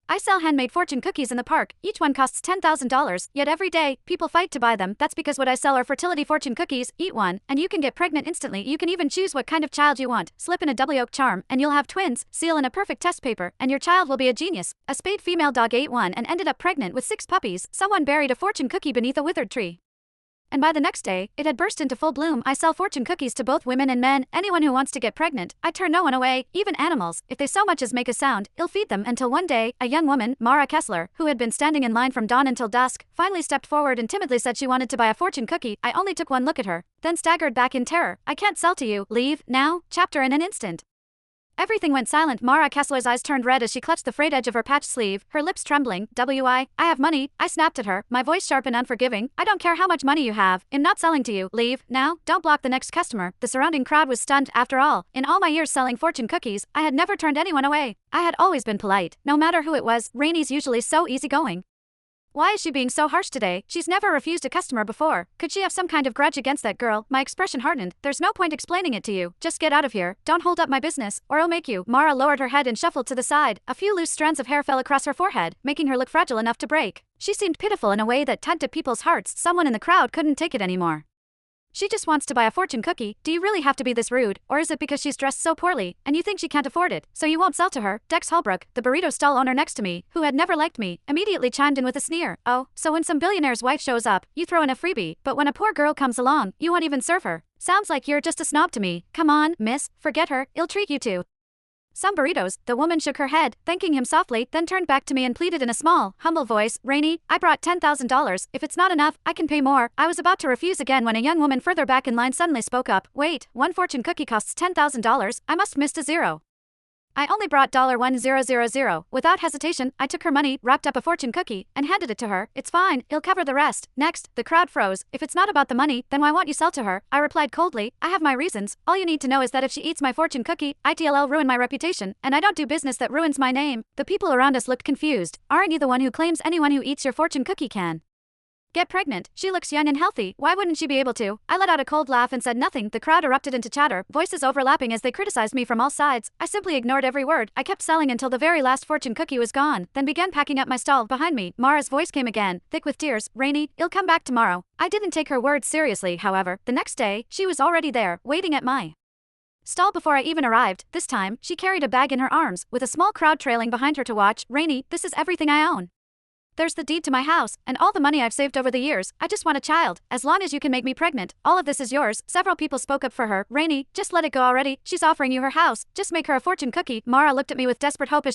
I sell handmade fortune cookies in the park. Each one costs $10,000, yet every day, people fight to buy them. That's because what I sell are fertility fortune cookies. Eat one, and you can get pregnant instantly. You can even choose what kind of child you want. Slip in a double yolk charm, and you'll have twins. Seal in a perfect test paper, and your child will be a genius. A spayed female dog ate one and ended up pregnant with 6 puppies. Someone buried a fortune cookie beneath a withered tree, and by the next day, it had burst into full bloom. I sell fortune cookies to both women and men. Anyone who wants to get pregnant, I turn no one away, even animals. If they so much as make a sound, I'll feed them. Until one day, a young woman, Mara Kessler, who had been standing in line from dawn until dusk, finally stepped forward and timidly said she wanted to buy a fortune cookie. I only took one look at her, then staggered back in terror. I can't sell to you. Leave, now. Chapter in an instant. Everything went silent. Mara Kessler's eyes turned red as she clutched the frayed edge of her patched sleeve, her lips trembling. I have money. I snapped at her, my voice sharp and unforgiving. I don't care how much money you have. I'm not selling to you. Leave, now. Don't block the next customer. The surrounding crowd was stunned. After all, in all my years selling fortune cookies, I had never turned anyone away. I had always been polite, no matter who it was. Rainie's usually so easygoing. Why is she being so harsh today? She's never refused a customer before. Could she have some kind of grudge against that girl? My expression hardened. There's no point explaining it to you. Just get out of here. Don't hold up my business, or I'll make you. Mara lowered her head and shuffled to the side. A few loose strands of hair fell across her forehead, making her look fragile enough to break. She seemed pitiful in a way that tugged at people's hearts. Someone in the crowd couldn't take it anymore. She just wants to buy a fortune cookie. Do you really have to be this rude, or is it because she's dressed so poorly, and you think she can't afford it, so you won't sell to her? Dex Holbrook, the burrito stall owner next to me, who had never liked me, immediately chimed in with a sneer. Oh, so when some billionaire's wife shows up, you throw in a freebie, but when a poor girl comes along, you won't even serve her. Sounds like you're just a snob to me. Come on, miss, forget her, I'll treat you to some burritos. The woman shook her head, thanking him softly, then turned back to me and pleaded in a small, humble voice, Rainie, I brought $10,000. If it's not enough, I can pay more. I was about to refuse again when a young woman further back in line suddenly spoke up. Wait, one fortune cookie costs $10,000. I must missed a zero. I only brought $1000. Without hesitation, I took her money, wrapped up a fortune cookie, and handed it to her. It's fine, I'll cover the rest. Next, the crowd froze. If it's not about the money, then why won't you sell to her? I replied coldly. I have my reasons. All you need to know is that if she eats my fortune cookie, it'll ruin my reputation, and I don't do business that ruins my name. The people around us looked confused. Aren't you the one who claims anyone who eats your fortune cookie can get pregnant? She looks young and healthy. Why wouldn't she be able to? I let out a cold laugh and said nothing. The crowd erupted into chatter, voices overlapping as they criticized me from all sides. I simply ignored every word. I kept selling until the very last fortune cookie was gone, then began packing up my stall. Behind me, Mara's voice came again, thick with tears. Rainie, I'll come back tomorrow. I didn't take her words seriously, however. The next day, she was already there, waiting at my stall before I even arrived. This time, she carried a bag in her arms, with a small crowd trailing behind her to watch. Rainie, this is everything I own. There's the deed to my house, and all the money I've saved over the years. I just want a child. As long as you can make me pregnant, all of this is yours. Several people spoke up for her. Rainie, just let it go already. She's offering you her house. Just make her a fortune cookie. Mara looked at me with desperate hope as she